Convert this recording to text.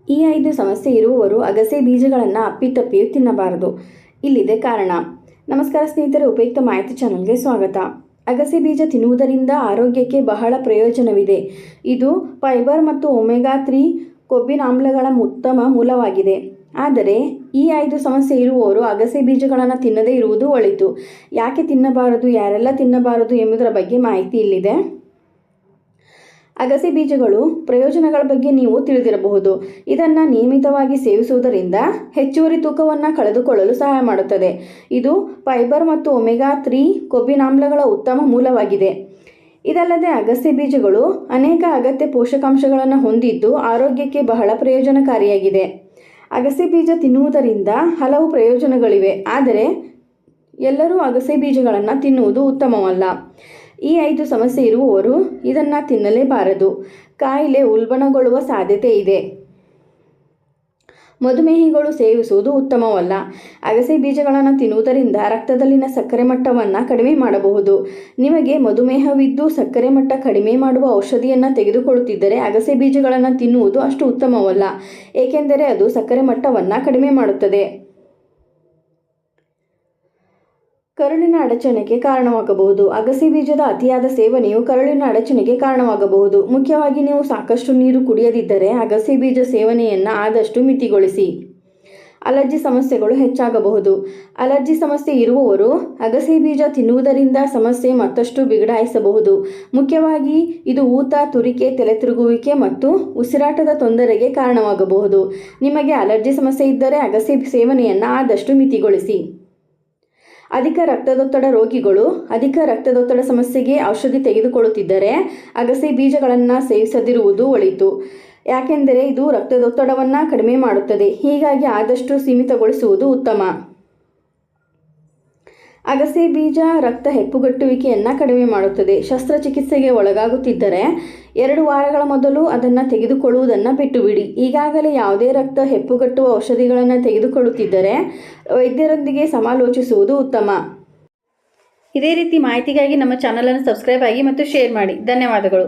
ಈ 5 ಸಮಸ್ಯೆ ಇರುವವರು ಅಗಸೆ ಬೀಜಗಳನ್ನು ಅಪ್ಪಿತಪ್ಪಿಯೂ ತಿನ್ನಬಾರದು. ಇಲ್ಲಿದೆ ಕಾರಣ. ನಮಸ್ಕಾರ ಸ್ನೇಹಿತರೆ, ಉಪಯುಕ್ತ ಮಾಹಿತಿ ಚಾನಲ್ಗೆ ಸ್ವಾಗತ. ಅಗಸೆ ಬೀಜ ತಿನ್ನುವುದರಿಂದ ಆರೋಗ್ಯಕ್ಕೆ ಬಹಳ ಪ್ರಯೋಜನವಿದೆ. ಇದು ಫೈಬರ್ ಮತ್ತು ಒಮೆಗಾ 3 ಕೊಬ್ಬಿನಾಮ್ಲಗಳ ಉತ್ತಮ ಮೂಲವಾಗಿದೆ. ಆದರೆ ಈ 5 ಸಮಸ್ಯೆ ಇರುವವರು ಅಗಸೆ ಬೀಜಗಳನ್ನು ತಿನ್ನದೇ ಇರುವುದು ಒಳಿತು. ಯಾಕೆ ತಿನ್ನಬಾರದು, ಯಾರೆಲ್ಲ ತಿನ್ನಬಾರದು ಎಂಬುದರ ಬಗ್ಗೆ ಮಾಹಿತಿ ಇಲ್ಲಿದೆ. ಅಗಸೆ ಬೀಜಗಳು ಪ್ರಯೋಜನಗಳ ಬಗ್ಗೆ ನೀವು ತಿಳಿದಿರಬಹುದು. ಇದನ್ನು ನಿಯಮಿತವಾಗಿ ಸೇವಿಸುವುದರಿಂದ ಹೆಚ್ಚುವರಿ ತೂಕವನ್ನು ಕಳೆದುಕೊಳ್ಳಲು ಸಹಾಯ ಮಾಡುತ್ತದೆ. ಇದು ಫೈಬರ್ ಮತ್ತು ಒಮೆಗಾ 3 ಕೊಬ್ಬಿನಾಮ್ಲಗಳ ಉತ್ತಮ ಮೂಲವಾಗಿದೆ. ಇದಲ್ಲದೆ ಅಗಸೆ ಬೀಜಗಳು ಅನೇಕ ಅಗತ್ಯ ಪೋಷಕಾಂಶಗಳನ್ನು ಹೊಂದಿದ್ದು ಆರೋಗ್ಯಕ್ಕೆ ಬಹಳ ಪ್ರಯೋಜನಕಾರಿಯಾಗಿದೆ. ಅಗಸೆ ಬೀಜ ತಿನ್ನುವುದರಿಂದ ಹಲವು ಪ್ರಯೋಜನಗಳಿವೆ, ಆದರೆ ಎಲ್ಲರೂ ಅಗಸೆ ಬೀಜಗಳನ್ನು ತಿನ್ನುವುದು ಉತ್ತಮವಲ್ಲ. ಈ 5 ಸಮಸ್ಯೆ ಇರುವವರು ಇದನ್ನು ತಿನ್ನಲೇಬಾರದು. ಕಾಯಿಲೆ ಉಲ್ಬಣಗೊಳ್ಳುವ ಸಾಧ್ಯತೆ ಇದೆ. ಮಧುಮೇಹಿಗಳು ಸೇವಿಸುವುದು ಉತ್ತಮವಲ್ಲ. ಅಗಸೆ ಬೀಜಗಳನ್ನು ತಿನ್ನುವುದರಿಂದ ರಕ್ತದಲ್ಲಿನ ಸಕ್ಕರೆ ಮಟ್ಟವನ್ನು ಕಡಿಮೆ ಮಾಡಬಹುದು. ನಿಮಗೆ ಮಧುಮೇಹವಿದ್ದು ಸಕ್ಕರೆ ಮಟ್ಟ ಕಡಿಮೆ ಮಾಡುವ ಔಷಧಿಯನ್ನು ತೆಗೆದುಕೊಳ್ಳುತ್ತಿದ್ದರೆ ಅಗಸೆ ಬೀಜಗಳನ್ನು ತಿನ್ನುವುದು ಅಷ್ಟು ಉತ್ತಮವಲ್ಲ, ಏಕೆಂದರೆ ಅದು ಸಕ್ಕರೆ ಮಟ್ಟವನ್ನು ಕಡಿಮೆ ಮಾಡುತ್ತದೆ. ಕರುಳಿನ ಅಡಚಣೆಗೆ ಕಾರಣವಾಗಬಹುದು. ಅಗಸೆ ಬೀಜದ ಅತಿಯಾದ ಸೇವನೆಯು ಕರುಳಿನ ಅಡಚಣೆಗೆ ಕಾರಣವಾಗಬಹುದು. ಮುಖ್ಯವಾಗಿ ನೀವು ಸಾಕಷ್ಟು ನೀರು ಕುಡಿಯದಿದ್ದರೆ ಅಗಸೆ ಬೀಜ ಸೇವನೆಯನ್ನು ಆದಷ್ಟು ಮಿತಿಗೊಳಿಸಿ. ಅಲರ್ಜಿ ಸಮಸ್ಯೆಗಳು ಹೆಚ್ಚಾಗಬಹುದು. ಅಲರ್ಜಿ ಸಮಸ್ಯೆ ಇರುವವರು ಅಗಸೆ ಬೀಜ ತಿನ್ನುವುದರಿಂದ ಸಮಸ್ಯೆ ಮತ್ತಷ್ಟು ಬಿಗಡಾಯಿಸಬಹುದು. ಮುಖ್ಯವಾಗಿ ಇದು ಊತ, ತುರಿಕೆ, ತಲೆ ತಿರುಗುವಿಕೆ ಮತ್ತು ಉಸಿರಾಟದ ತೊಂದರೆಗೆ ಕಾರಣವಾಗಬಹುದು. ನಿಮಗೆ ಅಲರ್ಜಿ ಸಮಸ್ಯೆ ಇದ್ದರೆ ಅಗಸೆ ಸೇವನೆಯನ್ನು ಆದಷ್ಟು ಮಿತಿಗೊಳಿಸಿ. ಅಧಿಕ ರಕ್ತದೊತ್ತಡ ರೋಗಿಗಳು ಅಧಿಕ ರಕ್ತದೊತ್ತಡ ಸಮಸ್ಯೆಗೆ ಔಷಧಿ ತೆಗೆದುಕೊಳ್ಳುತ್ತಿದ್ದರೆ ಅಗಸೆ ಬೀಜಗಳನ್ನು ಸೇವಿಸದಿರುವುದು ಒಳಿತು, ಯಾಕೆಂದರೆ ಇದು ರಕ್ತದೊತ್ತಡವನ್ನು ಕಡಿಮೆ ಮಾಡುತ್ತದೆ. ಹೀಗಾಗಿ ಆದಷ್ಟು ಸೀಮಿತಗೊಳಿಸುವುದು ಉತ್ತಮ. ಅಗಸೆ ಬೀಜ ರಕ್ತ ಹೆಪ್ಪುಗಟ್ಟುವಿಕೆಯನ್ನು ಕಡಿಮೆ ಮಾಡುತ್ತದೆ. ಶಸ್ತ್ರಚಿಕಿತ್ಸೆಗೆ ಒಳಗಾಗುತ್ತಿದ್ದರೆ 2 ವಾರಗಳ ಮೊದಲು ಅದನ್ನು ತೆಗೆದುಕೊಳ್ಳುವುದನ್ನು ಬಿಟ್ಟುಬಿಡಿ. ಈಗಾಗಲೇ ಯಾವುದೇ ರಕ್ತ ಹೆಪ್ಪುಗಟ್ಟುವ ಔಷಧಿಗಳನ್ನು ತೆಗೆದುಕೊಳ್ಳುತ್ತಿದ್ದರೆ ವೈದ್ಯರೊಂದಿಗೆ ಸಮಾಲೋಚಿಸುವುದು ಉತ್ತಮ. ಇದೇ ರೀತಿ ಮಾಹಿತಿಗಾಗಿ ನಮ್ಮ ಚಾನಲನ್ನು ಸಬ್ಸ್ಕ್ರೈಬ್ ಆಗಿ ಮತ್ತು ಶೇರ್ ಮಾಡಿ. ಧನ್ಯವಾದಗಳು.